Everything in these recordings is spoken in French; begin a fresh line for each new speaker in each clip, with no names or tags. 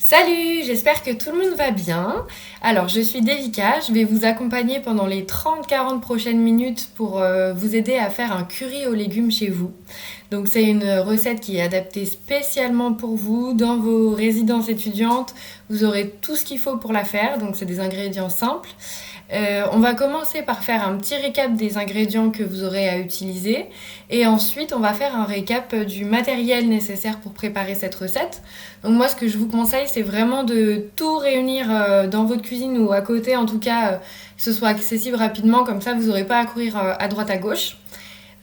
Salut, j'espère que tout le monde va bien. Alors, je suis Devika, je vais vous accompagner pendant les 30-40 prochaines minutes pour vous aider à faire un curry aux légumes chez vous. Donc, c'est une recette qui est adaptée spécialement pour vous dans vos résidences étudiantes. Vous aurez tout ce qu'il faut pour la faire, donc c'est des ingrédients simples. On va commencer par faire un petit récap des ingrédients que vous aurez à utiliser et ensuite on va faire un récap du matériel nécessaire pour préparer cette recette. Donc moi ce que je vous conseille c'est vraiment de tout réunir dans votre cuisine ou à côté en tout cas que ce soit accessible rapidement comme ça vous n'aurez pas à courir à droite à gauche.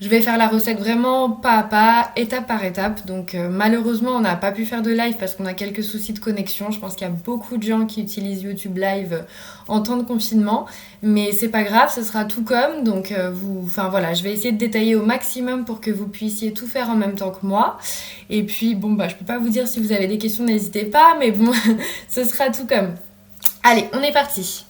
Je vais faire la recette vraiment pas à pas, étape par étape. Donc malheureusement, on n'a pas pu faire de live parce qu'on a quelques soucis de connexion. Je pense qu'il y a beaucoup de gens qui utilisent YouTube Live en temps de confinement. Mais c'est pas grave, ce sera tout comme. Donc enfin voilà, je vais essayer de détailler au maximum pour que vous puissiez tout faire en même temps que moi. Et puis bon, bah je peux pas vous dire si vous avez des questions, n'hésitez pas. Mais bon, ce sera tout comme. Allez, on est parti.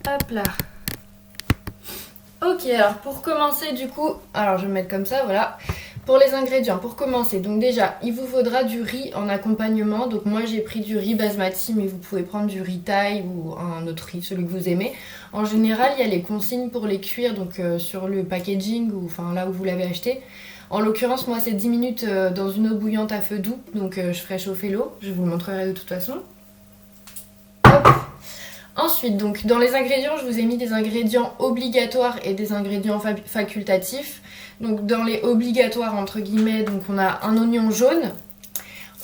Hop là. Ok, alors pour commencer du coup, alors je vais me mettre comme ça, voilà. Pour les ingrédients, pour commencer, donc déjà, il vous faudra du riz en accompagnement. Donc moi j'ai pris du riz basmati, mais vous pouvez prendre du riz thaï ou un autre riz, celui que vous aimez. En général, il y a les consignes pour les cuire, donc sur le packaging ou enfin là où vous l'avez acheté. En l'occurrence, moi c'est 10 minutes dans une eau bouillante à feu doux, donc je ferai chauffer l'eau, je vous le montrerai de toute façon. Hop. Ensuite, donc dans les ingrédients, je vous ai mis des ingrédients obligatoires et des ingrédients facultatifs. Donc dans les obligatoires entre guillemets, donc on a un oignon jaune,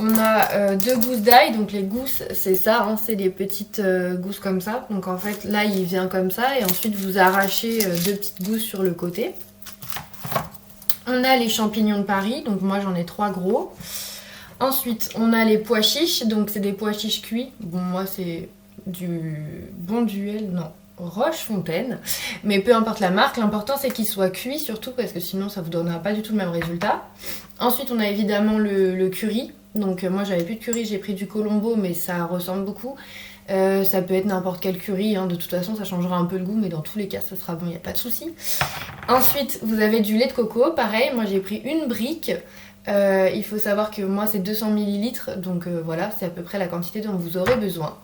on a 2 gousses d'ail. Donc les gousses, c'est ça, hein, c'est des petites gousses comme ça. Donc en fait là il vient comme ça et ensuite vous arrachez 2 petites gousses sur le côté. On a les champignons de Paris, donc moi j'en ai 3 gros. Ensuite on a les pois chiches, donc c'est des pois chiches cuits. Bon moi c'est du Bonduel, non, Rochefontaine, mais peu importe la marque, l'important c'est qu'il soit cuit surtout parce que sinon ça vous donnera pas du tout le même résultat. Ensuite on a évidemment le curry, donc moi j'avais plus de curry, j'ai pris du Colombo mais ça ressemble beaucoup. Ça peut être n'importe quel curry, hein. De toute façon ça changera un peu le goût mais dans tous les cas ça sera bon, il n'y a pas de souci. Ensuite vous avez du lait de coco, pareil, moi j'ai pris une brique. Il faut savoir que moi c'est 200 ml, donc voilà, c'est à peu près la quantité dont vous aurez besoin.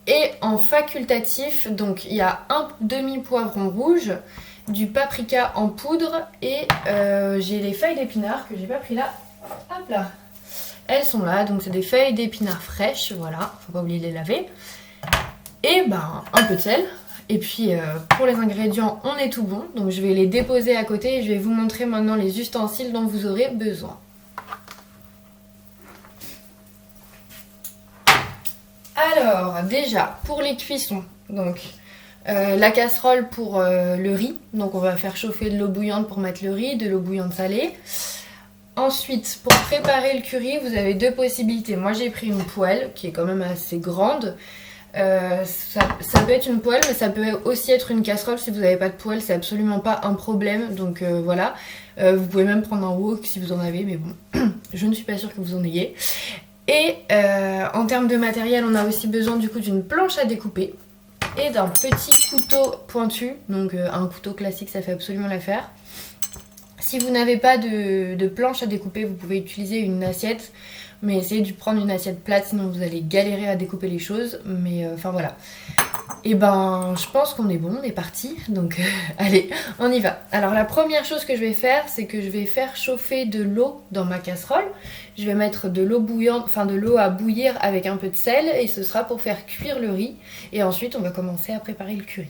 Et en facultatif, donc il y a un demi-poivron rouge, du paprika en poudre et j'ai les feuilles d'épinards que j'ai pas pris là. Hop là. Elles sont là, donc c'est des feuilles d'épinards fraîches, voilà, faut pas oublier de les laver. Et ben un peu de sel. Et puis pour les ingrédients, on est tout bon. Donc je vais les déposer à côté et je vais vous montrer maintenant les ustensiles dont vous aurez besoin. Alors déjà pour les cuissons, donc la casserole pour le riz, donc on va faire chauffer de l'eau bouillante pour mettre le riz, de l'eau bouillante salée. Ensuite pour préparer le curry vous avez 2 possibilités, moi j'ai pris une poêle qui est quand même assez grande. Ça peut être une poêle mais ça peut aussi être une casserole. Si vous n'avez pas de poêle c'est absolument pas un problème, donc voilà. Vous pouvez même prendre un wok si vous en avez, mais bon je ne suis pas sûre que vous en ayez. Et en termes de matériel, on a aussi besoin du coup d'une planche à découper et d'un petit couteau pointu. Donc un couteau classique, ça fait absolument l'affaire. Si vous n'avez pas de planche à découper, vous pouvez utiliser une assiette. Mais essayez de prendre une assiette plate, sinon vous allez galérer à découper les choses. Mais enfin voilà. Et ben je pense qu'on est bon, on est parti. Donc allez, on y va. Alors la première chose que je vais faire, c'est que je vais faire chauffer de l'eau dans ma casserole. Je vais mettre de l'eau bouillante, enfin de l'eau à bouillir avec un peu de sel et ce sera pour faire cuire le riz. Et ensuite on va commencer à préparer le curry.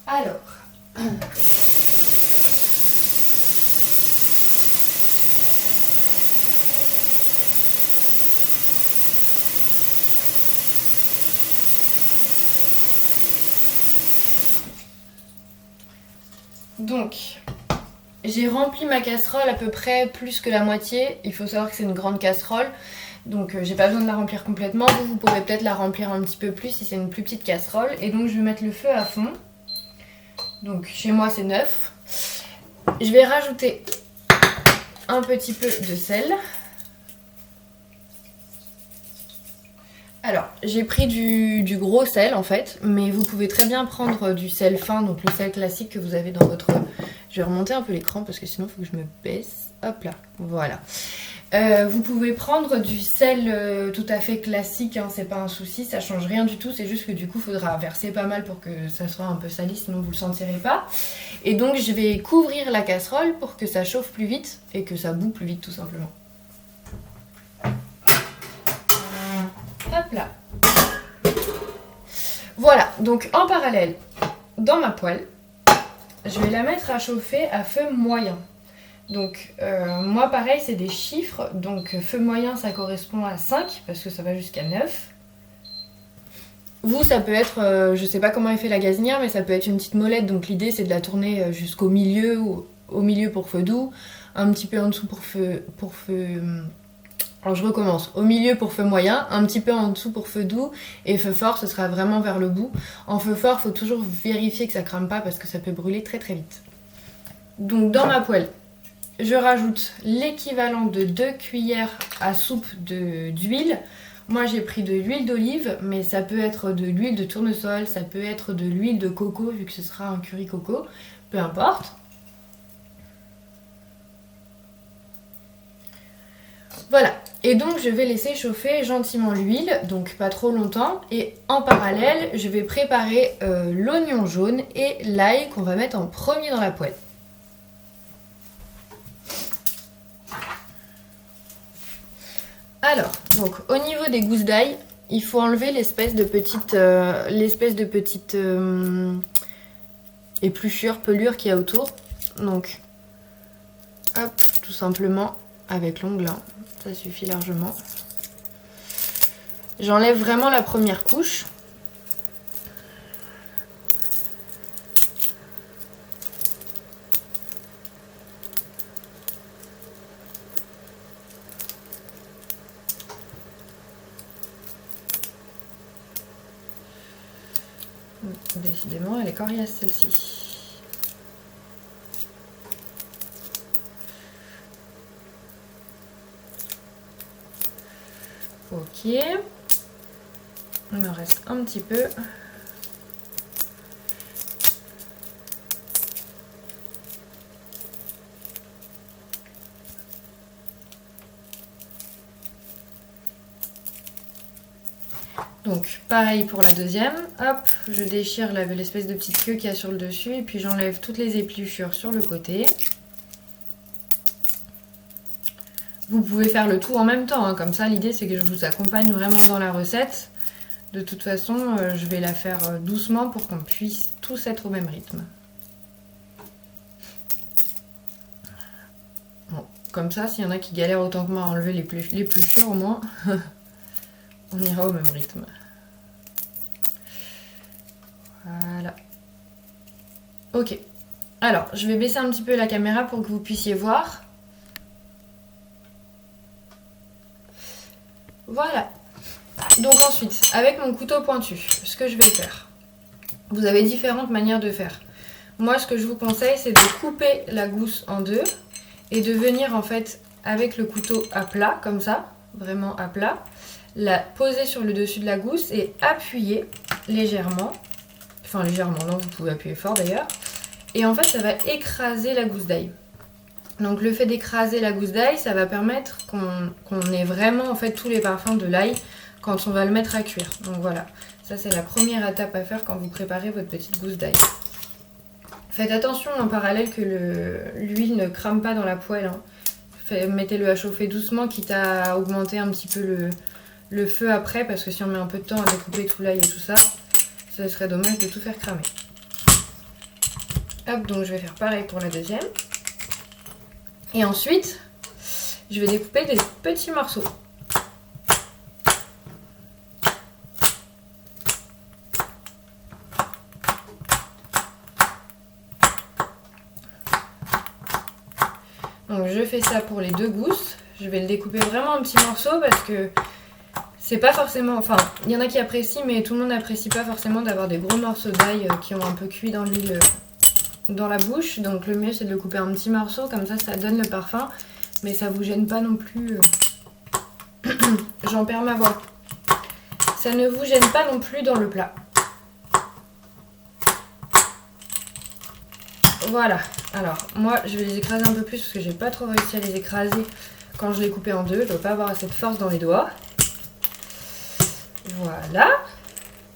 Alors... Donc, j'ai rempli ma casserole à peu près plus que la moitié. Il faut savoir que c'est une grande casserole, donc j'ai pas besoin de la remplir complètement. Vous pourrez peut-être la remplir un petit peu plus si c'est une plus petite casserole. Et donc je vais mettre le feu à fond. Donc chez moi c'est 9. Je vais rajouter un petit peu de sel. Alors, j'ai pris du gros sel en fait, mais vous pouvez très bien prendre du sel fin, donc le sel classique que vous avez dans votre... Je vais remonter un peu l'écran parce que sinon il faut que je me baisse. Hop là, voilà. Vous pouvez prendre du sel tout à fait classique, hein, c'est pas un souci, ça change rien du tout, c'est juste que du coup il faudra verser pas mal pour que ça soit un peu sali, sinon vous le sentirez pas. Et donc je vais couvrir la casserole pour que ça chauffe plus vite et que ça bout plus vite tout simplement. Hop là. Voilà, donc en parallèle, dans ma poêle, je vais la mettre à chauffer à feu moyen. Donc moi pareil c'est des chiffres, donc feu moyen ça correspond à 5 parce que ça va jusqu'à 9. Vous ça peut être, je sais pas comment est fait la gazinière mais ça peut être une petite molette, donc l'idée c'est de la tourner jusqu'au milieu, ou au milieu pour feu doux, un petit peu en dessous pour feu... Alors je recommence, au milieu pour feu moyen, un petit peu en dessous pour feu doux et feu fort ce sera vraiment vers le bout. En feu fort il faut toujours vérifier que ça crame pas parce que ça peut brûler très très vite. Donc dans ma poêle, je rajoute l'équivalent de 2 cuillères à soupe d'huile. Moi j'ai pris de l'huile d'olive, mais ça peut être de l'huile de tournesol, ça peut être de l'huile de coco vu que ce sera un curry coco, peu importe. Voilà, et donc je vais laisser chauffer gentiment l'huile, donc pas trop longtemps. Et en parallèle, je vais préparer l'oignon jaune et l'ail qu'on va mettre en premier dans la poêle. Alors, donc au niveau des gousses d'ail, il faut enlever l'espèce de petite épluchure, pelure qu'il y a autour. Donc, hop, tout simplement avec l'ongle, hein, ça suffit largement. J'enlève vraiment la première couche. Décidément, elle est coriace celle-ci. Ok. Il me reste un petit peu. Donc pareil pour la deuxième, hop, je déchire l'espèce de petite queue qu'il y a sur le dessus et puis j'enlève toutes les épluchures sur le côté. Vous pouvez faire le tout en même temps, hein, comme ça l'idée c'est que je vous accompagne vraiment dans la recette. De toute façon, je vais la faire doucement pour qu'on puisse tous être au même rythme. Bon, comme ça, s'il y en a qui galèrent autant que moi à enlever l'épluchure au moins, on ira au même rythme. Voilà. Ok. Alors, je vais baisser un petit peu la caméra pour que vous puissiez voir. Voilà. Donc ensuite, avec mon couteau pointu, ce que je vais faire, vous avez différentes manières de faire. Moi, ce que je vous conseille, c'est de couper la gousse en deux et de venir en fait avec le couteau à plat, comme ça, vraiment à plat, la poser sur le dessus de la gousse et appuyer légèrement, enfin légèrement, non, vous pouvez appuyer fort d'ailleurs, et en fait, ça va écraser la gousse d'ail. Donc le fait d'écraser la gousse d'ail, ça va permettre qu'on ait vraiment en fait tous les parfums de l'ail quand on va le mettre à cuire. Donc voilà, ça c'est la première étape à faire quand vous préparez votre petite gousse d'ail. Faites attention en parallèle que l'huile ne crame pas dans la poêle. Hein. Mettez-le à chauffer doucement, quitte à augmenter un petit peu le feu après, parce que si on met un peu de temps à découper tout l'ail et tout ça, ce serait dommage de tout faire cramer. Hop, donc je vais faire pareil pour la deuxième. Et ensuite, je vais découper des petits morceaux. Donc je fais ça pour les deux gousses. Je vais le découper vraiment en petits morceaux parce que c'est pas forcément... Enfin, il y en a qui apprécient, mais tout le monde n'apprécie pas forcément d'avoir des gros morceaux d'ail qui ont un peu cuit dans l'huile dans la bouche. Donc le mieux c'est de le couper en petits morceaux, comme ça donne le parfum. Mais ça vous gêne pas non plus. J'en perds ma voix. ça ne vous gêne pas non plus dans le plat. Voilà, alors moi je vais les écraser un peu plus parce que j'ai pas trop réussi à les écraser quand je les coupais en deux. Je dois pas avoir assez de force dans les doigts. Voilà,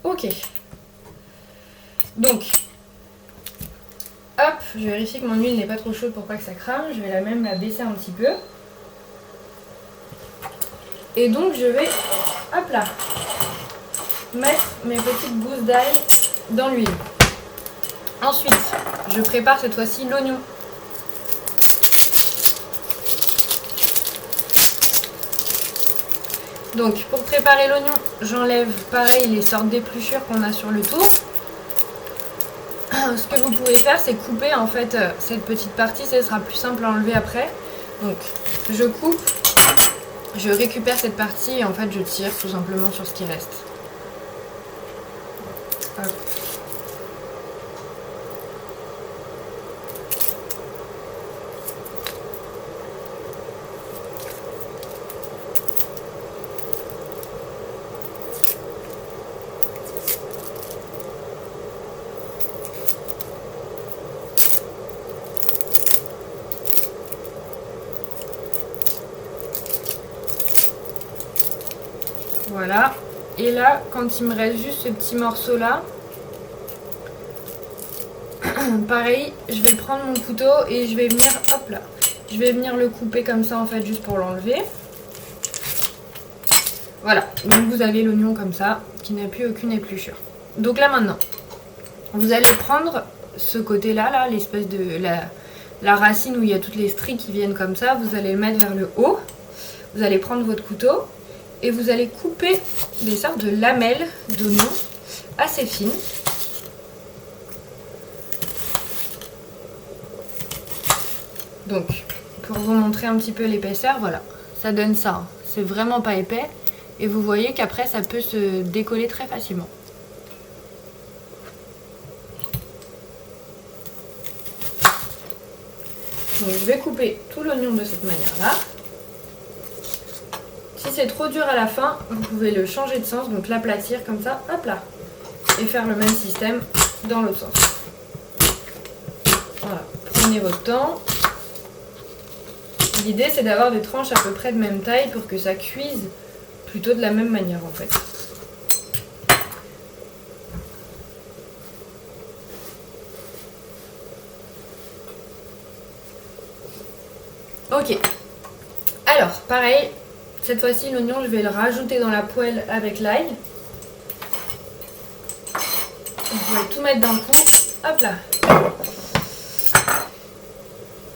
ok. Donc, hop, je vérifie que mon huile n'est pas trop chaude pour pas que ça crame. Je vais même la baisser un petit peu. Et donc je vais, hop là, mettre mes petites gousses d'ail dans l'huile. Ensuite, je prépare cette fois-ci l'oignon. Donc, pour préparer l'oignon, j'enlève pareil les sortes d'épluchures qu'on a sur le tour. Ce que vous pouvez faire, c'est couper en fait cette petite partie, ça sera plus simple à enlever après. Donc, je coupe, je récupère cette partie et en fait je tire tout simplement sur ce qui reste. Hop. Voilà, et là, quand il me reste juste ce petit morceau là, pareil, je vais prendre mon couteau et je vais venir, hop là, je vais venir le couper comme ça en fait, juste pour l'enlever. Voilà, donc vous avez l'oignon comme ça, qui n'a plus aucune épluchure. Donc là maintenant, vous allez prendre ce côté là, l'espèce de la racine où il y a toutes les stries qui viennent comme ça, vous allez le mettre vers le haut, vous allez prendre votre couteau, et vous allez couper des sortes de lamelles d'oignon assez fines. Donc, pour vous montrer un petit peu l'épaisseur, voilà, ça donne ça. C'est vraiment pas épais. Et vous voyez qu'après, ça peut se décoller très facilement. Donc, je vais couper tout l'oignon de cette manière-là. Si c'est trop dur à la fin, vous pouvez le changer de sens, donc l'aplatir comme ça, hop là, et faire le même système dans l'autre sens. Voilà, prenez votre temps. L'idée c'est d'avoir des tranches à peu près de même taille pour que ça cuise plutôt de la même manière en fait. Ok, alors pareil. Cette fois-ci, l'oignon, je vais le rajouter dans la poêle avec l'ail. Vous pouvez tout mettre d'un coup. Hop là.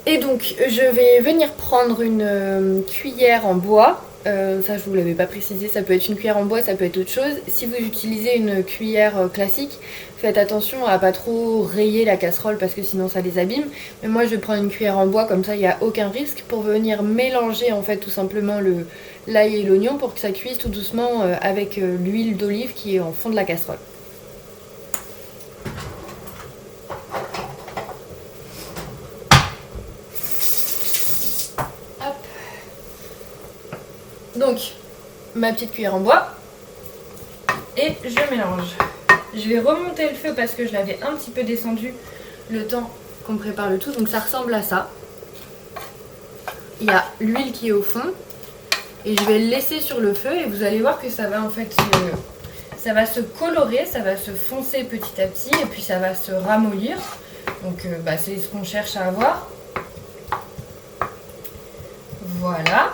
Et donc, je vais venir prendre une cuillère en bois. Ça, je vous l'avais pas précisé. Ça peut être une cuillère en bois, ça peut être autre chose. Si vous utilisez une cuillère classique, faites attention à pas trop rayer la casserole parce que sinon ça les abîme. Mais moi, je vais prendre une cuillère en bois, comme ça, il n'y a aucun risque pour venir mélanger en fait tout simplement l'ail et l'oignon pour que ça cuise tout doucement avec l'huile d'olive qui est en fond de la casserole. Hop. Donc, ma petite cuillère en bois et je mélange. Je vais remonter le feu parce que je l'avais un petit peu descendu le temps qu'on prépare le tout. Donc ça ressemble à ça. Il y a l'huile qui est au fond. Et je vais le laisser sur le feu et vous allez voir que ça va en fait ça va se colorer, ça va se foncer petit à petit et puis ça va se ramollir. Donc c'est ce qu'on cherche à avoir. Voilà.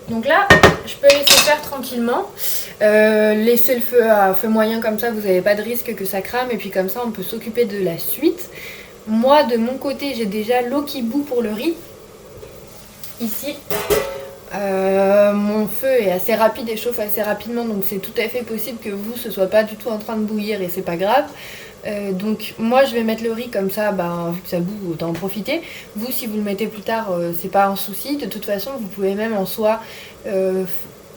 Donc là, je peux laisser faire tranquillement. Laisser le feu à feu moyen comme ça, vous n'avez pas de risque que ça crame. Et puis comme ça, on peut s'occuper de la suite. Moi, de mon côté, j'ai déjà l'eau qui bout pour le riz. Ici. Mon feu est assez rapide et chauffe assez rapidement, donc c'est tout à fait possible que vous, ce soit pas du tout en train de bouillir et c'est pas grave. Donc moi je vais mettre le riz comme ça, vu que ça bout, autant en profiter. Vous, si vous le mettez plus tard, c'est pas un souci. De toute façon, vous pouvez même en soi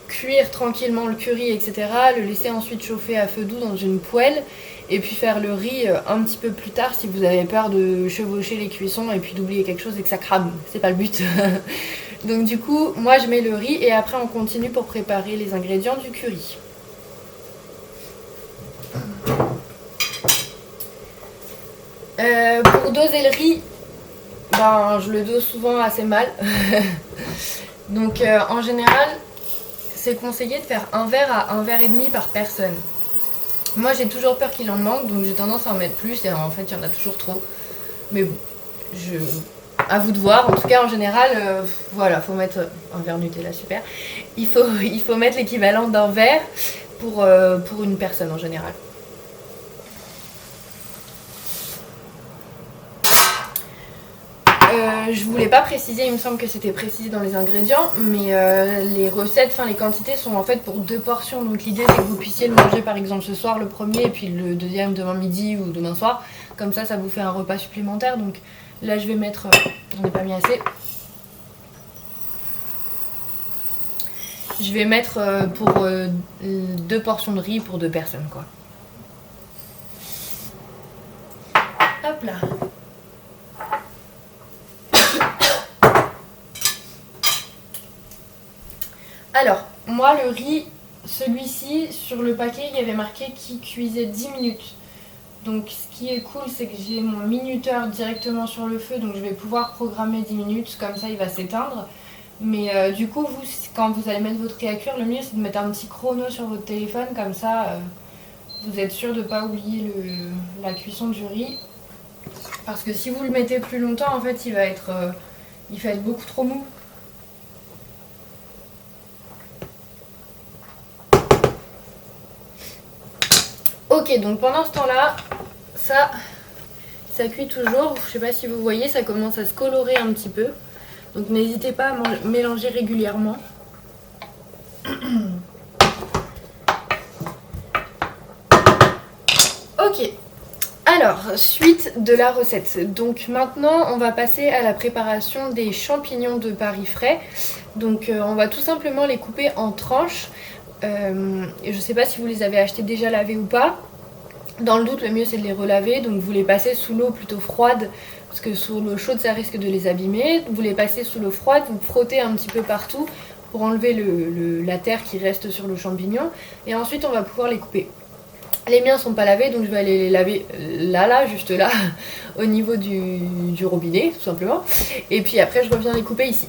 cuire tranquillement le curry, etc. Le laisser ensuite chauffer à feu doux dans une poêle et puis faire le riz un petit peu plus tard si vous avez peur de chevaucher les cuissons et puis d'oublier quelque chose et que ça crame. C'est pas le but. Donc du coup, moi je mets le riz et après on continue pour préparer les ingrédients du curry. pour doser le riz, ben, je le dose souvent assez mal. Donc en général, c'est conseillé de faire 1 verre à 1 verre et demi par personne. Moi j'ai toujours peur qu'il en manque, donc j'ai tendance à en mettre plus et en fait il y en a toujours trop. Mais bon, à vous de voir. En tout cas en général, voilà, faut mettre un verre Nutella, super. Il faut mettre l'équivalent d'un verre pour une personne en général. Je voulais pas préciser, il me semble que c'était précisé dans les ingrédients, mais les recettes, enfin les quantités sont en fait pour 2 portions. Donc l'idée c'est que vous puissiez le manger par exemple ce soir le premier et puis le deuxième demain midi ou demain soir. Comme ça vous fait un repas supplémentaire. Donc là je vais mettre, j'en ai pas mis assez. Je vais mettre pour 2 portions de riz pour 2 personnes quoi. Hop là. Alors, moi le riz, celui-ci, sur le paquet, il y avait marqué qu'il cuisait 10 minutes. Donc ce qui est cool, c'est que j'ai mon minuteur directement sur le feu, donc je vais pouvoir programmer 10 minutes, comme ça il va s'éteindre. Mais du coup, vous, quand vous allez mettre votre riz à cuire, le mieux c'est de mettre un petit chrono sur votre téléphone, comme ça vous êtes sûr de ne pas oublier la cuisson du riz. Parce que si vous le mettez plus longtemps, en fait, il va être beaucoup trop mou. Ok, donc pendant ce temps-là, ça cuit toujours. Je sais pas si vous voyez, ça commence à se colorer un petit peu. Donc n'hésitez pas à mélanger régulièrement. Ok, alors suite de la recette. Donc maintenant on va passer à la préparation des champignons de Paris frais. Donc on va tout simplement les couper en tranches. Et je sais pas si vous les avez achetés déjà lavés ou pas. Dans le doute, le mieux c'est de les relaver. Donc vous les passez sous l'eau plutôt froide, parce que sous l'eau chaude ça risque de les abîmer. Vous les passez sous l'eau froide, vous frottez un petit peu partout pour enlever la terre qui reste sur le champignon. Et ensuite on va pouvoir les couper. Les miens sont pas lavés, donc je vais aller les laver là, juste là, au niveau du robinet tout simplement. Et puis après je reviens les couper ici.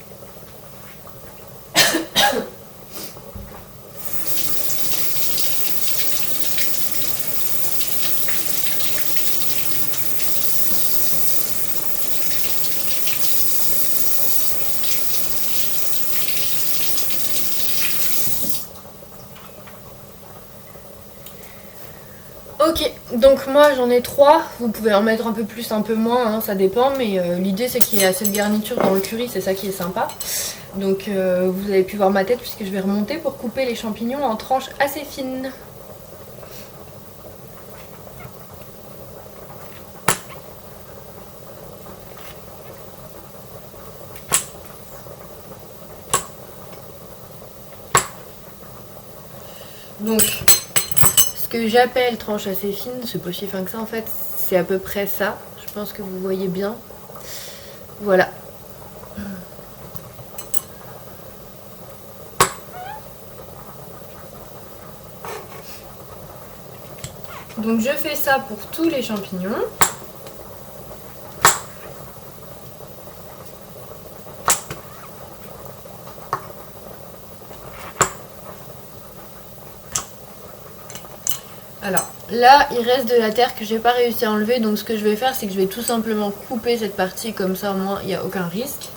Ok, donc moi j'en ai 3, vous pouvez en mettre un peu plus, un peu moins, hein, ça dépend, mais l'idée c'est qu'il y ait assez de garniture dans le curry, c'est ça qui est sympa. Donc vous avez pu voir ma tête puisque je vais remonter pour couper les champignons en tranches assez fines. Donc, ce que j'appelle tranche assez fine, c'est pas si fin que ça en fait, c'est à peu près ça. Je pense que vous voyez bien. Voilà. Donc je fais ça pour tous les champignons. Alors là il reste de la terre que j'ai pas réussi à enlever, donc ce que je vais faire c'est que je vais tout simplement couper cette partie, comme ça au moins il n'y a aucun risque.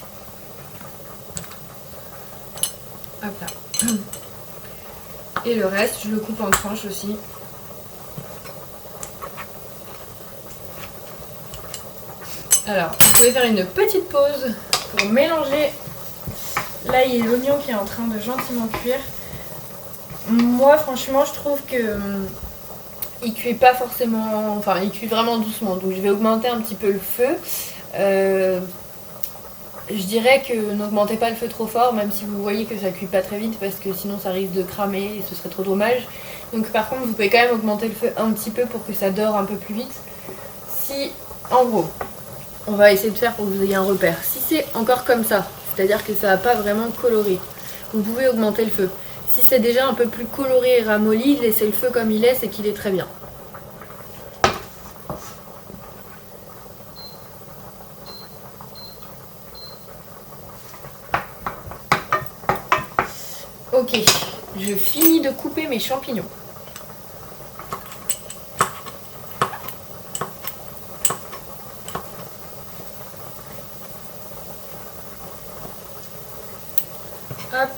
Hop là. Et le reste je le coupe en tranches aussi. Alors vous pouvez faire une petite pause pour mélanger l'ail et l'oignon qui est en train de gentiment cuire. Moi franchement je trouve que il cuit pas forcément, enfin il cuit vraiment doucement, donc je vais augmenter un petit peu le feu. Je dirais que n'augmentez pas le feu trop fort, même si vous voyez que ça cuit pas très vite, parce que sinon ça risque de cramer et ce serait trop dommage. Donc par contre vous pouvez quand même augmenter le feu un petit peu pour que ça dore un peu plus vite. Si, en gros, on va essayer de faire pour que vous ayez un repère. Si c'est encore comme ça, c'est-à-dire que ça va pas vraiment colorer, vous pouvez augmenter le feu. Si c'est déjà un peu plus coloré et ramolli, laissez le feu comme il est, c'est qu'il est très bien. Ok, je finis de couper mes champignons. Hop.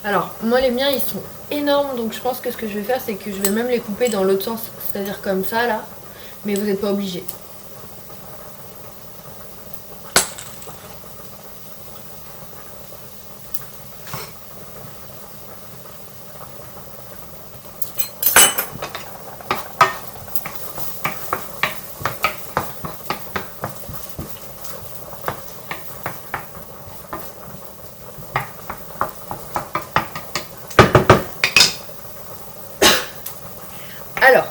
Alors, moi les miens ils sont énormes, donc je pense que ce que je vais faire c'est que je vais même les couper dans l'autre sens, c'est-à-dire comme ça là, mais vous n'êtes pas obligé. Alors,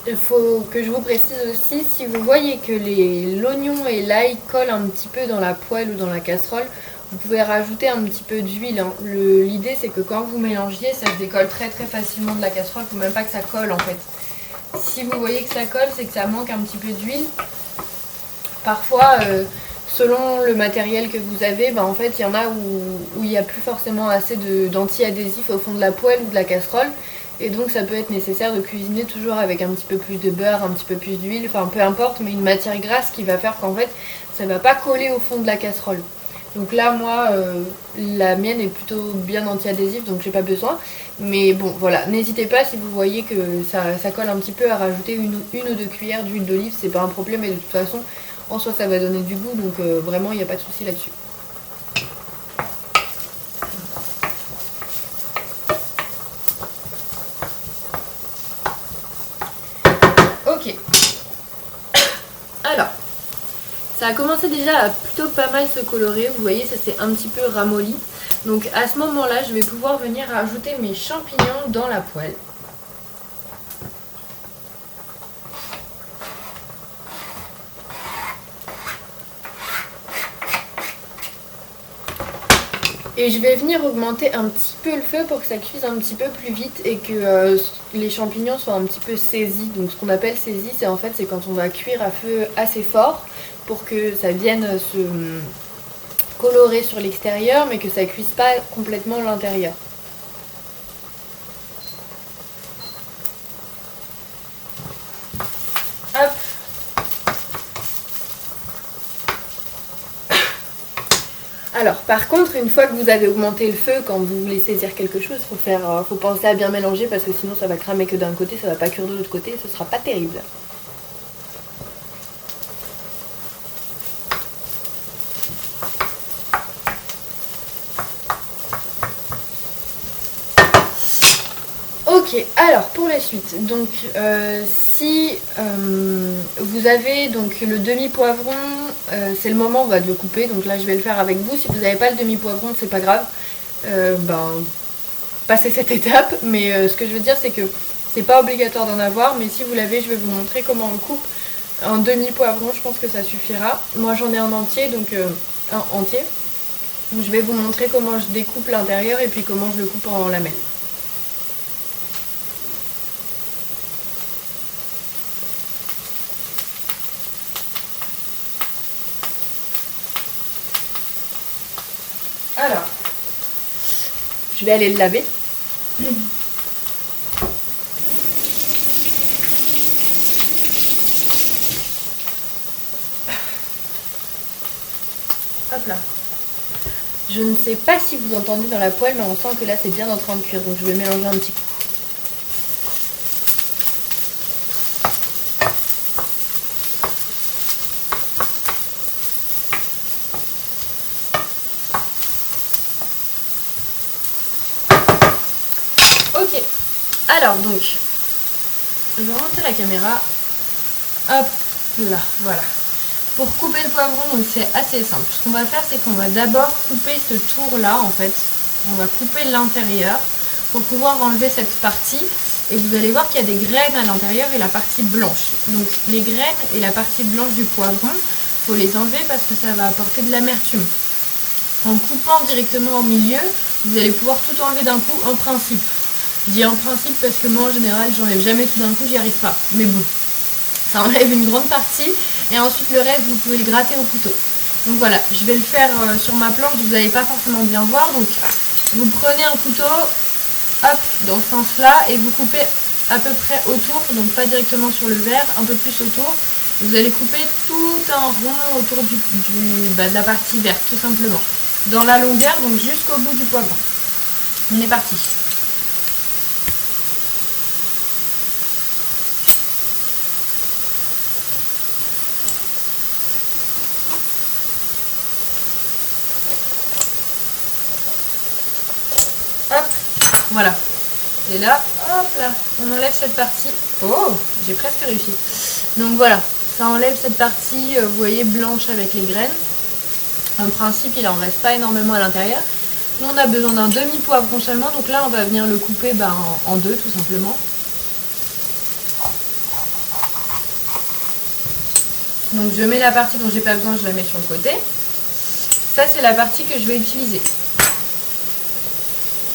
il faut que je vous précise aussi, si vous voyez que l'oignon et l'ail collent un petit peu dans la poêle ou dans la casserole, vous pouvez rajouter un petit peu d'huile. Hein. L'idée c'est que quand vous mélangiez, ça se décolle très très facilement de la casserole, il ne faut même pas que ça colle en fait. Si vous voyez que ça colle, c'est que ça manque un petit peu d'huile. Parfois, selon le matériel que vous avez, en fait il y en a où il n'y a plus forcément assez d'anti-adhésif au fond de la poêle ou de la casserole. Et donc ça peut être nécessaire de cuisiner toujours avec un petit peu plus de beurre, un petit peu plus d'huile, enfin peu importe, mais une matière grasse qui va faire qu'en fait ça va pas coller au fond de la casserole. Donc là moi la mienne est plutôt bien anti-adhésif donc j'ai pas besoin. Mais bon voilà, n'hésitez pas si vous voyez que ça colle un petit peu à rajouter une ou deux cuillères d'huile d'olive, c'est pas un problème et de toute façon en soi ça va donner du goût donc vraiment il n'y a pas de souci là-dessus. Ok. Alors, ça a commencé déjà à plutôt pas mal se colorer. Vous voyez, ça s'est un petit peu ramolli. Donc à ce moment-là, je vais pouvoir venir rajouter mes champignons dans la poêle. Et je vais venir augmenter un petit peu le feu pour que ça cuise un petit peu plus vite et que les champignons soient un petit peu saisis. Donc ce qu'on appelle saisi, c'est quand on va cuire à feu assez fort pour que ça vienne se colorer sur l'extérieur mais que ça cuise pas complètement l'intérieur. Hop. Alors par contre, une fois que vous avez augmenté le feu, quand vous voulez saisir quelque chose, faut penser à bien mélanger parce que sinon ça va cramer que d'un côté, ça va pas cuire de l'autre côté et ce sera pas terrible. Ok, alors pour la suite, donc si vous avez donc le demi-poivron, c'est le moment de le couper, donc là je vais le faire avec vous. Si vous n'avez pas le demi-poivron, c'est pas grave, passez cette étape, mais ce que je veux dire c'est que c'est pas obligatoire d'en avoir, mais si vous l'avez, je vais vous montrer comment on le coupe. Un demi-poivron, je pense que ça suffira. Moi j'en ai un entier, donc un entier. Donc, je vais vous montrer comment je découpe l'intérieur et puis comment je le coupe en lamelles. Alors, je vais aller le laver. Hop là. Je ne sais pas si vous entendez dans la poêle, mais on sent que là c'est bien en train de cuire, donc je vais mélanger un petit coup. Ok, alors donc, je vais remonter la caméra. Hop là, voilà. Pour couper le poivron, donc c'est assez simple. Ce qu'on va faire, c'est qu'on va d'abord couper ce tour-là, en fait. On va couper l'intérieur pour pouvoir enlever cette partie. Et vous allez voir qu'il y a des graines à l'intérieur et la partie blanche. Donc les graines et la partie blanche du poivron, il faut les enlever parce que ça va apporter de l'amertume. En coupant directement au milieu, vous allez pouvoir tout enlever d'un coup en principe. Je dis en principe parce que moi en général, j'enlève jamais tout d'un coup, j'y arrive pas. Mais bon, ça enlève une grande partie et ensuite le reste, vous pouvez le gratter au couteau. Donc voilà, je vais le faire sur ma planche, vous n'allez pas forcément bien voir. Donc vous prenez un couteau, hop, dans ce sens-là, et vous coupez à peu près autour, donc pas directement sur le verre, un peu plus autour. Vous allez couper tout un rond autour de la partie verte, tout simplement. Dans la longueur, donc jusqu'au bout du poivron. On est parti. Hop, voilà. Et là, hop là, on enlève cette partie. Oh, j'ai presque réussi. Donc voilà, ça enlève cette partie, vous voyez, blanche avec les graines. En principe, il en reste pas énormément à l'intérieur. Nous, on a besoin d'un demi-poivron seulement. Donc là, on va venir le couper en deux, tout simplement. Donc je mets la partie dont j'ai pas besoin, je la mets sur le côté. Ça, c'est la partie que je vais utiliser.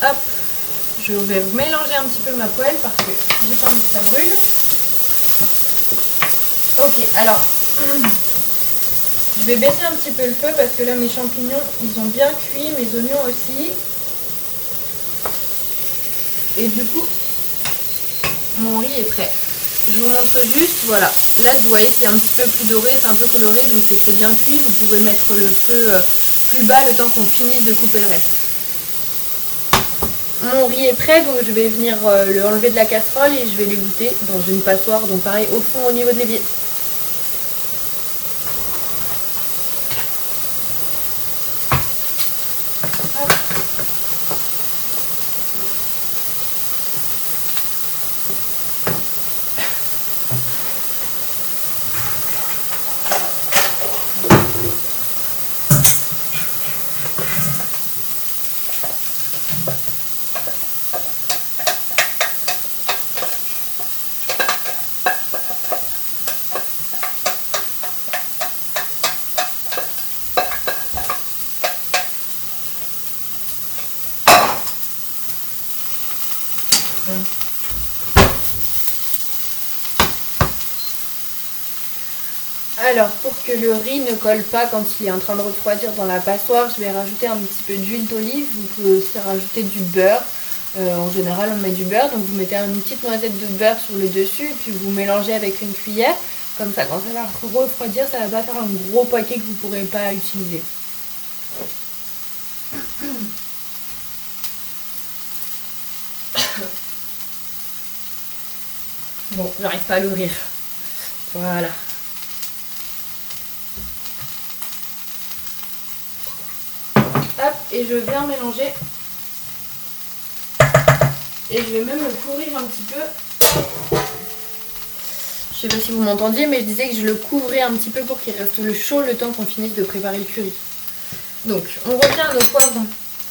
Hop, je vais mélanger un petit peu ma poêle parce que j'ai pas envie que ça brûle. Ok, alors, je vais baisser un petit peu le feu parce que là, mes champignons, ils ont bien cuit, mes oignons aussi. Et du coup, mon riz est prêt. Je vous montre juste, voilà. Là, vous voyez, c'est un petit peu plus doré, c'est un peu coloré, donc c'est que c'est bien cuit. Vous pouvez mettre le feu plus bas le temps qu'on finisse de couper le reste. Mon riz est prêt, donc je vais venir le enlever de la casserole et je vais l'égoutter dans une passoire, donc pareil au fond au niveau de l'évier. Alors pour que le riz ne colle pas quand il est en train de refroidir dans la passoire, je vais rajouter un petit peu d'huile d'olive. Vous pouvez aussi rajouter du beurre. En général on met du beurre, donc vous mettez une petite noisette de beurre sur le dessus et puis vous mélangez avec une cuillère. Comme ça quand ça va refroidir, ça va pas faire un gros paquet que vous ne pourrez pas utiliser. Bon, j'arrive pas à l'ouvrir. Voilà. Hop, et je viens mélanger. Et je vais même le couvrir un petit peu. Je sais pas si vous m'entendiez, mais je disais que je le couvrais un petit peu pour qu'il reste le chaud le temps qu'on finisse de préparer le curry. Donc, on revient à nos poivrons.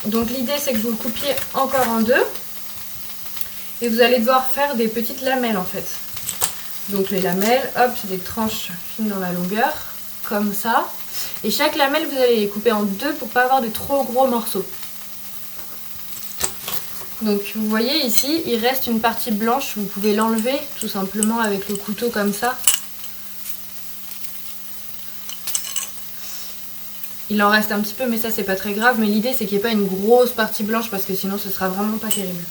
Donc l'idée c'est que vous le coupiez encore en deux. Et vous allez devoir faire des petites lamelles en fait. Donc les lamelles, hop, c'est des tranches fines dans la longueur, comme ça. Et chaque lamelle, vous allez les couper en deux pour pas avoir des trop gros morceaux. Donc vous voyez ici, il reste une partie blanche, vous pouvez l'enlever tout simplement avec le couteau comme ça. Il en reste un petit peu, mais ça c'est pas très grave. Mais l'idée c'est qu'il n'y ait pas une grosse partie blanche parce que sinon ce sera vraiment pas terrible.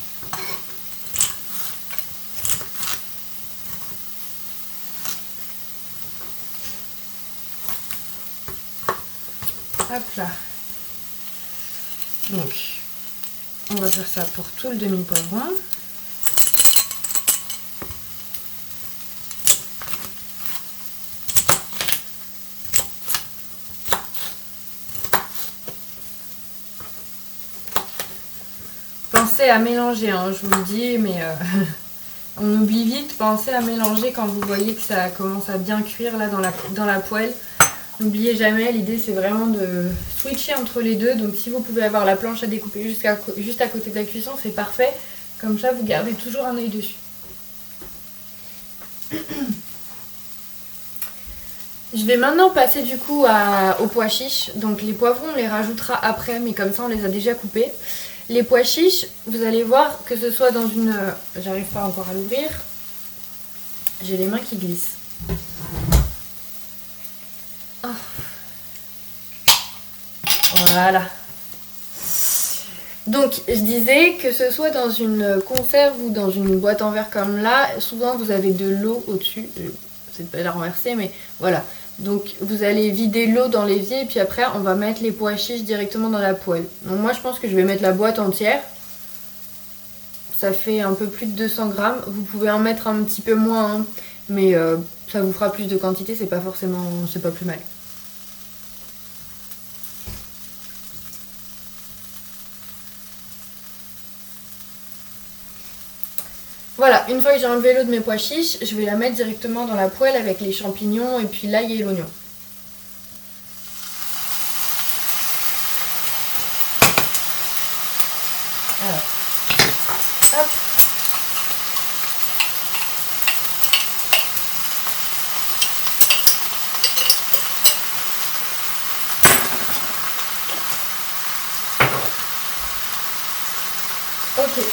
Hop là. Donc, on va faire ça pour tout le demi-poivron. Pensez à mélanger, hein, je vous le dis, mais on oublie vite. Pensez à mélanger quand vous voyez que ça commence à bien cuire là dans la poêle. N'oubliez jamais, l'idée c'est vraiment de switcher entre les deux. Donc si vous pouvez avoir la planche à découper juste à côté de la cuisson, c'est parfait. Comme ça, vous gardez toujours un œil dessus. Je vais maintenant passer du coup aux pois chiches. Donc les poivrons, on les rajoutera après, mais comme ça on les a déjà coupés. Les pois chiches, vous allez voir que ce soit dans une... J'arrive pas encore à l'ouvrir. J'ai les mains qui glissent. Oh. Voilà. Donc je disais que ce soit dans une conserve ou dans une boîte en verre comme là, souvent vous avez de l'eau au-dessus. C'est pas la renverser mais voilà. Donc vous allez vider l'eau dans l'évier et puis après on va mettre les pois chiches directement dans la poêle. Donc moi je pense que je vais mettre la boîte entière. Ça fait un peu plus de 200 grammes. Vous pouvez en mettre un petit peu moins, hein, mais ça vous fera plus de quantité, c'est pas forcément, c'est pas plus mal. Voilà, une fois que j'ai enlevé l'eau de mes pois chiches, je vais la mettre directement dans la poêle avec les champignons et puis l'ail et l'oignon. Alors, hop. Ok.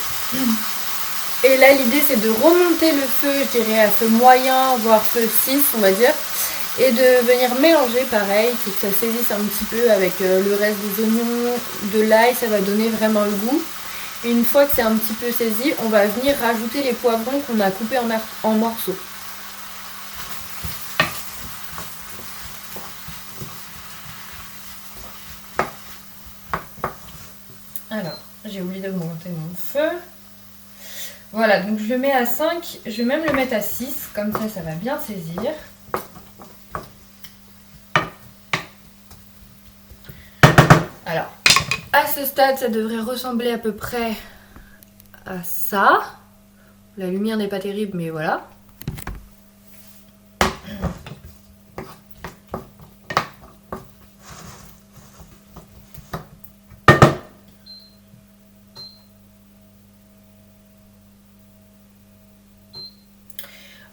Et là l'idée c'est de remonter le feu, je dirais à feu moyen, voire feu 6 on va dire. Et de venir mélanger pareil, pour que ça saisisse un petit peu avec le reste des oignons, de l'ail, ça va donner vraiment le goût. Et une fois que c'est un petit peu saisi, on va venir rajouter les poivrons qu'on a coupés en morceaux. Alors, j'ai oublié d'augmenter mon feu. Voilà, donc je le mets à 5, je vais même le mettre à 6, comme ça va bien saisir. Alors, à ce stade, ça devrait ressembler à peu près à ça. La lumière n'est pas terrible, mais voilà.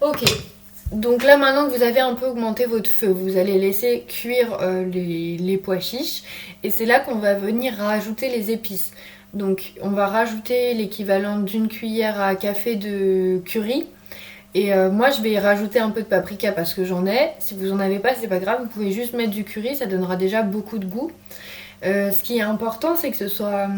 Ok, donc là maintenant que vous avez un peu augmenté votre feu, vous allez laisser cuire les pois chiches et c'est là qu'on va venir rajouter les épices. Donc on va rajouter l'équivalent d'une cuillère à café de curry et moi je vais rajouter un peu de paprika parce que j'en ai. Si vous en avez pas c'est pas grave, vous pouvez juste mettre du curry, ça donnera déjà beaucoup de goût. Ce qui est important c'est que ce soit...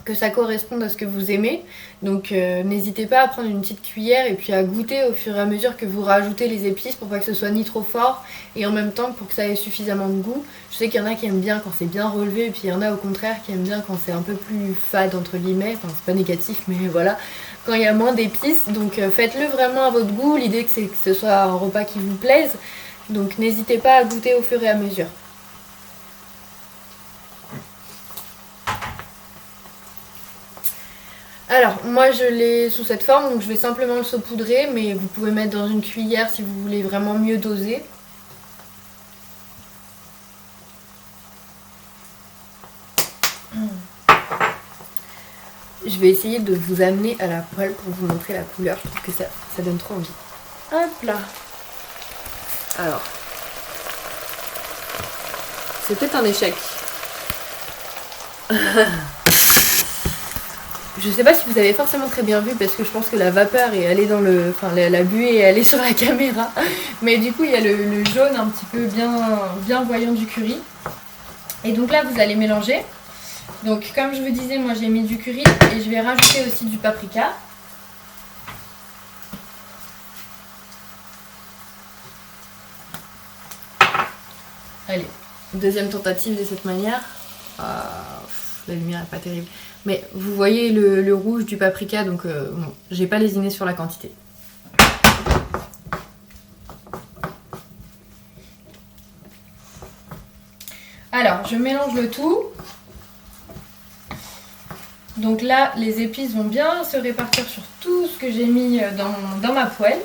que ça corresponde à ce que vous aimez. Donc n'hésitez pas à prendre une petite cuillère et puis à goûter au fur et à mesure que vous rajoutez les épices pour pas que ce soit ni trop fort et en même temps pour que ça ait suffisamment de goût. Je sais qu'il y en a qui aiment bien quand c'est bien relevé et puis il y en a au contraire qui aiment bien quand c'est un peu plus fade entre guillemets. Enfin c'est pas négatif mais voilà, quand il y a moins d'épices. Donc faites-le vraiment à votre goût. L'idée c'est que ce soit un repas qui vous plaise. Donc n'hésitez pas à goûter au fur et à mesure. Alors, moi je l'ai sous cette forme, donc je vais simplement le saupoudrer, mais vous pouvez mettre dans une cuillère si vous voulez vraiment mieux doser. Je vais essayer de vous amener à la poêle pour vous montrer la couleur, je trouve que ça donne trop envie. Hop là. Alors, c'est peut-être un échec. Je sais pas si vous avez forcément très bien vu parce que je pense que la vapeur est allée dans le... Enfin la buée est allée sur la caméra. Mais du coup il y a le jaune un petit peu bien voyant du curry. Et donc là vous allez mélanger. Donc comme je vous disais moi j'ai mis du curry et je vais rajouter aussi du paprika. Allez, deuxième tentative de cette manière. La lumière n'est pas terrible. Mais vous voyez le rouge du paprika, donc bon, j'ai pas lésiné sur la quantité. Alors, je mélange le tout. Donc là, les épices vont bien se répartir sur tout ce que j'ai mis dans ma poêle.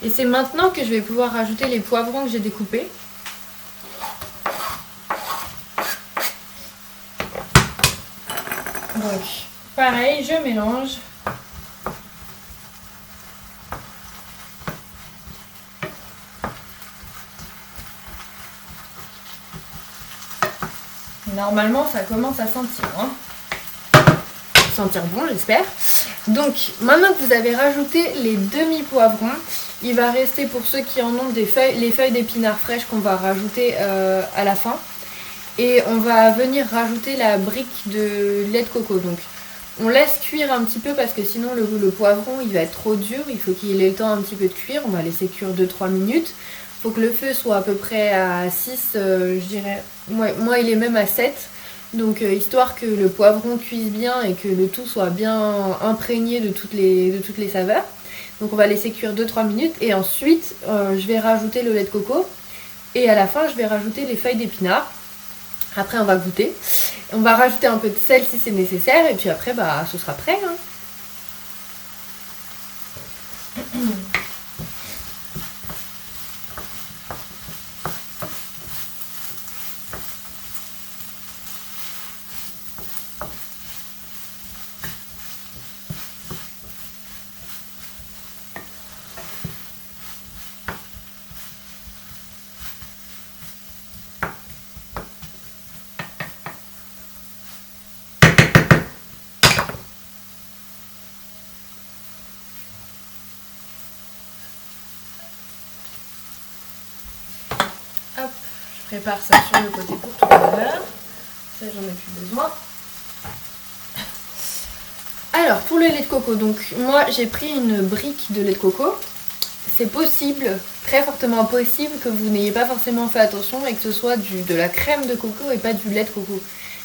Et c'est maintenant que je vais pouvoir rajouter les poivrons que j'ai découpés. Donc, pareil, je mélange. Normalement, ça commence à sentir. Sentir bon, j'espère. Donc, maintenant que vous avez rajouté les demi-poivrons, Il va rester pour ceux qui en ont les feuilles d'épinards fraîches qu'on va rajouter à la fin. Et on va venir rajouter la brique de lait de coco. Donc on laisse cuire un petit peu parce que sinon le poivron il va être trop dur. Il faut qu'il ait le temps un petit peu de cuire. On va laisser cuire 2-3 minutes. Il faut que le feu soit à peu près à 6, je dirais. Moi il est même à 7. Donc histoire que le poivron cuise bien et que le tout soit bien imprégné de toutes les saveurs. Donc on va laisser cuire 2-3 minutes et ensuite je vais rajouter le lait de coco et à la fin je vais rajouter les feuilles d'épinards. Après on va goûter. On va rajouter un peu de sel si c'est nécessaire et puis après bah ce sera prêt. Hein. Hop, je prépare ça sur le côté pour tout à l'heure. Ça, j'en ai plus besoin. Alors, pour le lait de coco, donc moi j'ai pris une brique de lait de coco. C'est possible, très fortement possible, que vous n'ayez pas forcément fait attention et que ce soit de la crème de coco et pas du lait de coco.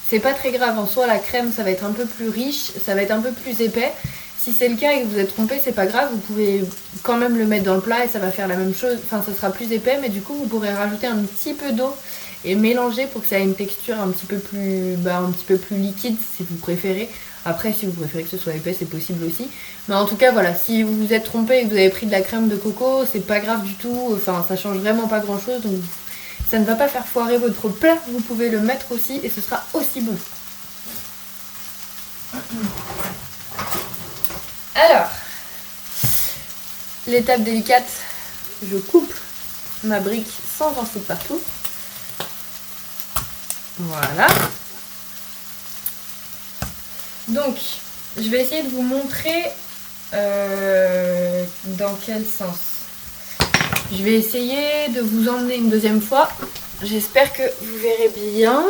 C'est pas très grave, en soi la crème ça va être un peu plus riche, ça va être un peu plus épais. Si c'est le cas et que vous êtes trompé, c'est pas grave, vous pouvez quand même le mettre dans le plat et ça va faire la même chose. Enfin, ça sera plus épais, mais du coup, vous pourrez rajouter un petit peu d'eau et mélanger pour que ça ait une texture un petit peu plus liquide si vous préférez. Après, si vous préférez que ce soit épais, c'est possible aussi. Mais en tout cas, voilà, si vous vous êtes trompé et que vous avez pris de la crème de coco, c'est pas grave du tout. Enfin, ça change vraiment pas grand chose, donc ça ne va pas faire foirer votre plat. Vous pouvez le mettre aussi et ce sera aussi bon. Alors, l'étape délicate, je coupe ma brique sans en foutre partout. Voilà. Donc, je vais essayer de vous montrer dans quel sens. Je vais essayer de vous emmener une deuxième fois. J'espère que vous verrez bien.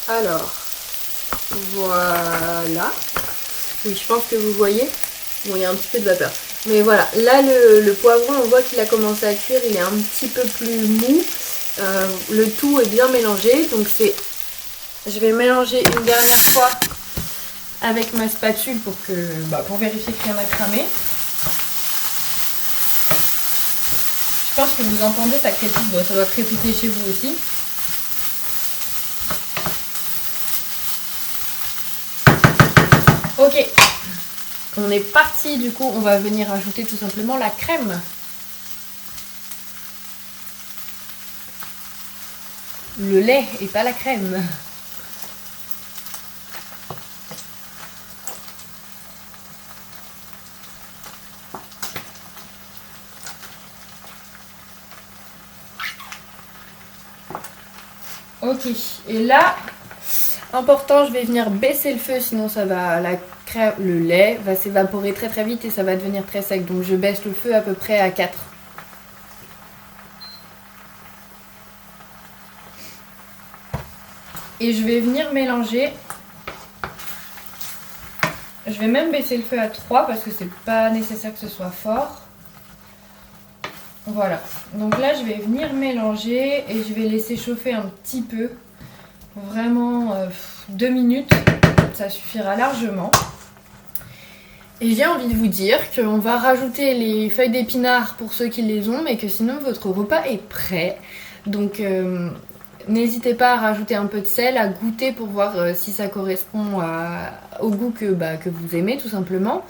Alors, voilà. Oui, je pense que vous voyez. Bon, il y a un petit peu de vapeur. Mais voilà, là, le poivron, on voit qu'il a commencé à cuire. Il est un petit peu plus mou. Le tout est bien mélangé. Donc, je vais mélanger une dernière fois avec ma spatule pour vérifier qu'il n'y en a cramé. Je pense que vous entendez, ça crépite. Bon, ça doit crépiter chez vous aussi. Ok, on est parti, du coup on va venir ajouter tout simplement la crème. Le lait et pas la crème. Ok, et là, important, je vais venir baisser le feu, sinon ça va, le lait va s'évaporer très très vite et ça va devenir très sec. Donc je baisse le feu à peu près à 4. Et je vais venir mélanger. Je vais même baisser le feu à 3 parce que c'est pas nécessaire que ce soit fort. Voilà, donc là je vais venir mélanger et je vais laisser chauffer un petit peu. Vraiment 2 minutes, ça suffira largement. Et j'ai envie de vous dire qu'on va rajouter les feuilles d'épinards pour ceux qui les ont, mais que sinon votre repas est prêt. Donc n'hésitez pas à rajouter un peu de sel, à goûter pour voir si ça correspond au goût que vous aimez tout simplement.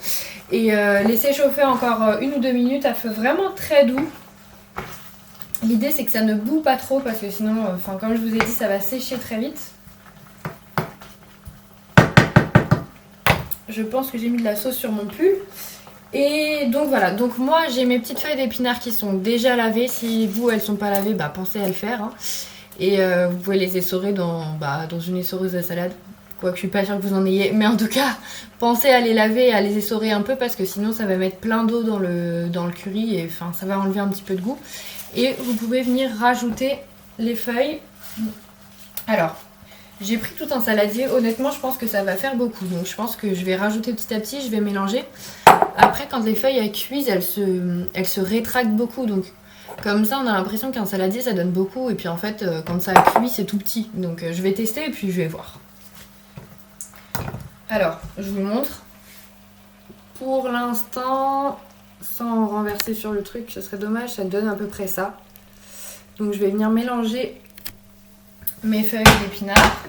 Et laissez chauffer encore 1 ou 2 minutes à feu vraiment très doux. L'idée c'est que ça ne boue pas trop parce que sinon, comme je vous ai dit, ça va sécher très vite. Je pense que j'ai mis de la sauce sur mon pull. Et donc voilà, donc moi j'ai mes petites feuilles d'épinards qui sont déjà lavées. Si vous elles sont pas lavées, pensez à le faire. Hein. Et vous pouvez les essorer dans une essoreuse à salade. Quoique je suis pas sûre que vous en ayez. Mais en tout cas, pensez à les laver et à les essorer un peu parce que sinon ça va mettre plein d'eau dans le curry et enfin ça va enlever un petit peu de goût. Et vous pouvez venir rajouter les feuilles. Alors, j'ai pris tout un saladier. Honnêtement, je pense que ça va faire beaucoup. Donc je pense que je vais rajouter petit à petit, je vais mélanger. Après, quand les feuilles elles cuisent, elles se rétractent beaucoup. Donc comme ça, on a l'impression qu'un saladier, ça donne beaucoup. Et puis en fait, quand ça cuit, c'est tout petit. Donc je vais tester et puis je vais voir. Alors, je vous montre. Pour l'instant, sans renverser sur le truc, ce serait dommage, ça donne à peu près ça. Donc je vais venir mélanger mes feuilles d'épinards.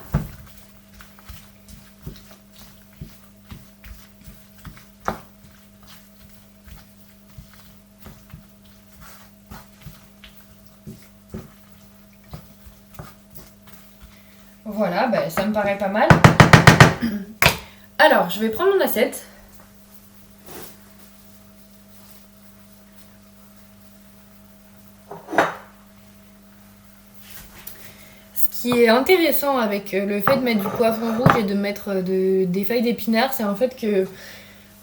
Voilà, bah, ça me paraît pas mal. Alors, je vais prendre mon assiette. Ce qui est intéressant avec le fait de mettre du poivron rouge et de mettre des feuilles d'épinards, c'est en fait que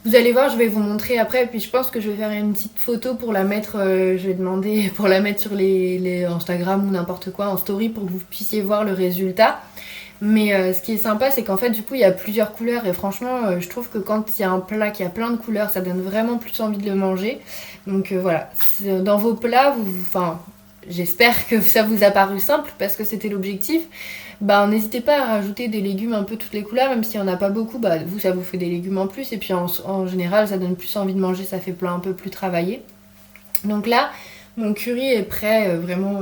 vous allez voir, je vais vous montrer après, puis je pense que je vais faire une petite photo pour la mettre, je vais demander pour la mettre sur les Instagram ou n'importe quoi en story pour que vous puissiez voir le résultat. Mais ce qui est sympa, c'est qu'en fait, du coup, il y a plusieurs couleurs et franchement, je trouve que quand il y a un plat qui a plein de couleurs, ça donne vraiment plus envie de le manger. Donc voilà, dans vos plats, enfin, j'espère que ça vous a paru simple parce que c'était l'objectif. Bah, n'hésitez pas à rajouter des légumes un peu toutes les couleurs, même s'il n'y en a pas beaucoup, bah, vous, ça vous fait des légumes en plus. Et puis en général, ça donne plus envie de manger, ça fait plat un peu plus travaillé. Donc là, mon curry est prêt, vraiment,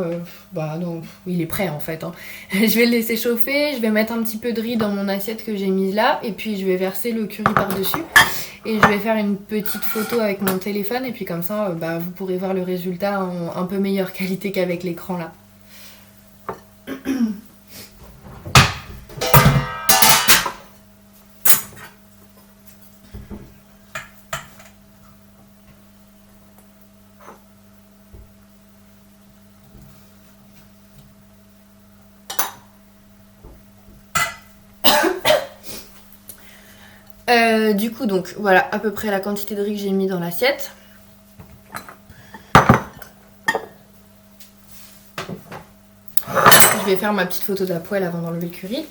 bah non, il est prêt en fait. Hein. Je vais le laisser chauffer, je vais mettre un petit peu de riz dans mon assiette que j'ai mise là, et puis je vais verser le curry par-dessus. Et je vais faire une petite photo avec mon téléphone, et puis comme ça, bah, vous pourrez voir le résultat en un peu meilleure qualité qu'avec l'écran là. Du coup, donc voilà à peu près la quantité de riz que j'ai mis dans l'assiette. Je vais faire ma petite photo de la poêle avant d'enlever le curry.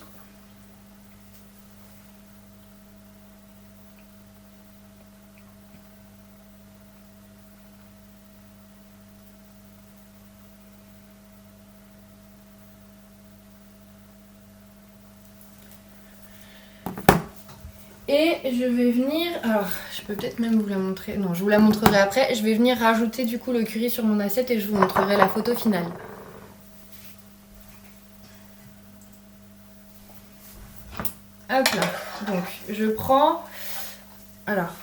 Et je vais venir, alors je peux peut-être même vous la montrer, non je vous la montrerai après, je vais venir rajouter du coup le curry sur mon assiette et je vous montrerai la photo finale. Hop là, donc je prends, alors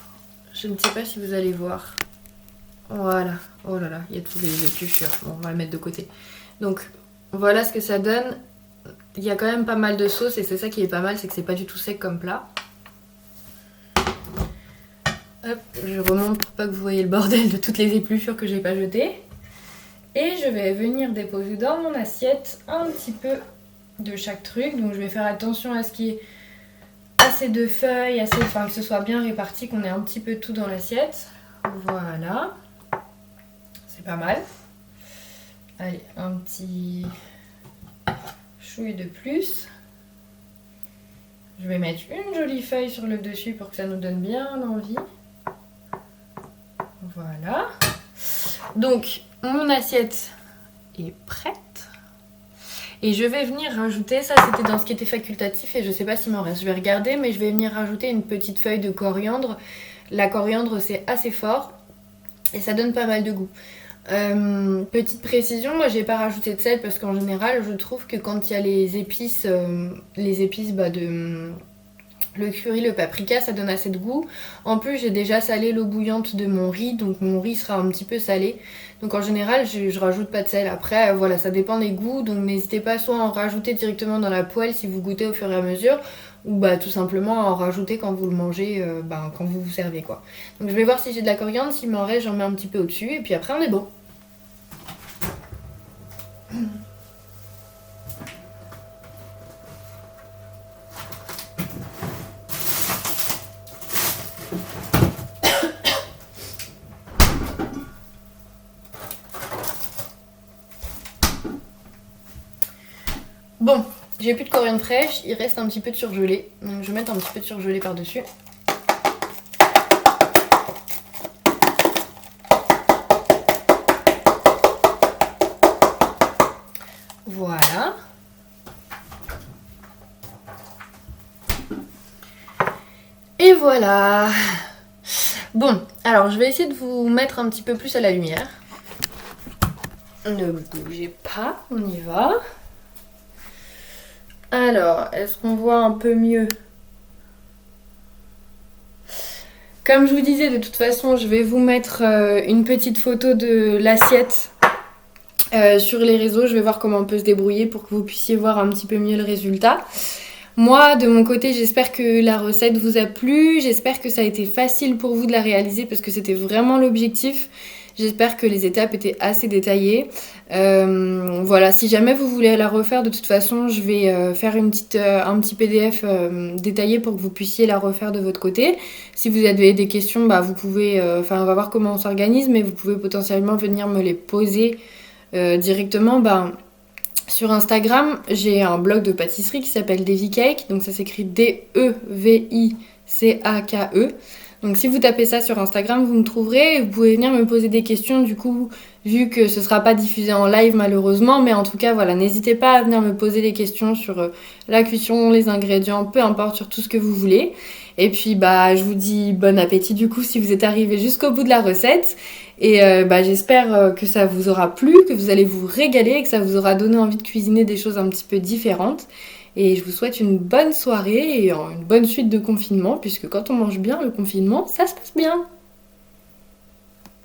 je ne sais pas si vous allez voir, voilà, oh là là, il y a tous les épluchures, bon on va le mettre de côté. Donc voilà ce que ça donne, il y a quand même pas mal de sauce et c'est ça qui est pas mal, c'est que c'est pas du tout sec comme plat. Hop, je remonte pour pas que vous voyez le bordel de toutes les épluchures que j'ai pas jetées. Et je vais venir déposer dans mon assiette un petit peu de chaque truc. Donc je vais faire attention à ce qu'il y ait assez de feuilles, enfin que ce soit bien réparti, qu'on ait un petit peu tout dans l'assiette. Voilà. C'est pas mal. Allez, un petit chouille de plus. Je vais mettre une jolie feuille sur le dessus pour que ça nous donne bien envie. Voilà. Donc, mon assiette est prête. Et je vais venir rajouter, ça c'était dans ce qui était facultatif et je sais pas s'il m'en reste, je vais regarder, mais je vais venir rajouter une petite feuille de coriandre. La coriandre c'est assez fort et ça donne pas mal de goût. Petite précision, moi j'ai pas rajouté de sel parce qu'en général je trouve que quand il y a les épices le curry, le paprika, ça donne assez de goût. En plus, j'ai déjà salé l'eau bouillante de mon riz, donc mon riz sera un petit peu salé. Donc en général, je rajoute pas de sel. Après, voilà, ça dépend des goûts, donc n'hésitez pas soit à en rajouter directement dans la poêle si vous goûtez au fur et à mesure, ou bah tout simplement à en rajouter quand vous le mangez, quand vous vous servez quoi. Donc je vais voir si j'ai de la coriandre, s'il m'en reste, j'en mets un petit peu au-dessus, et puis après on est bon. Bon, j'ai plus de coriandre fraîche, il reste un petit peu de surgelé. Donc je vais mettre un petit peu de surgelé par-dessus. Voilà. Et voilà. Bon, alors je vais essayer de vous mettre un petit peu plus à la lumière. Ne bougez pas, on y va. Alors, est-ce qu'on voit un peu mieux? Comme je vous disais, de toute façon, je vais vous mettre une petite photo de l'assiette sur les réseaux. Je vais voir comment on peut se débrouiller pour que vous puissiez voir un petit peu mieux le résultat. Moi, de mon côté, j'espère que la recette vous a plu. J'espère que ça a été facile pour vous de la réaliser parce que c'était vraiment l'objectif. J'espère que les étapes étaient assez détaillées. Voilà, si jamais vous voulez la refaire, de toute façon, je vais faire un petit PDF détaillé pour que vous puissiez la refaire de votre côté. Si vous avez des questions, bah, vous pouvez... on va voir comment on s'organise, mais vous pouvez potentiellement venir me les poser directement. Sur Instagram, j'ai un blog de pâtisserie qui s'appelle Devy Cake. Donc ça s'écrit D-E-V-I-C-A-K-E. Donc si vous tapez ça sur Instagram, vous me trouverez et vous pouvez venir me poser des questions. Du coup, vu que ce ne sera pas diffusé en live malheureusement, mais en tout cas, voilà, n'hésitez pas à venir me poser des questions sur la cuisson, les ingrédients, peu importe, sur tout ce que vous voulez. Et puis, je vous dis bon appétit du coup si vous êtes arrivé jusqu'au bout de la recette. Et j'espère que ça vous aura plu, que vous allez vous régaler et que ça vous aura donné envie de cuisiner des choses un petit peu différentes. Et je vous souhaite une bonne soirée et une bonne suite de confinement, puisque quand on mange bien, le confinement, ça se passe bien.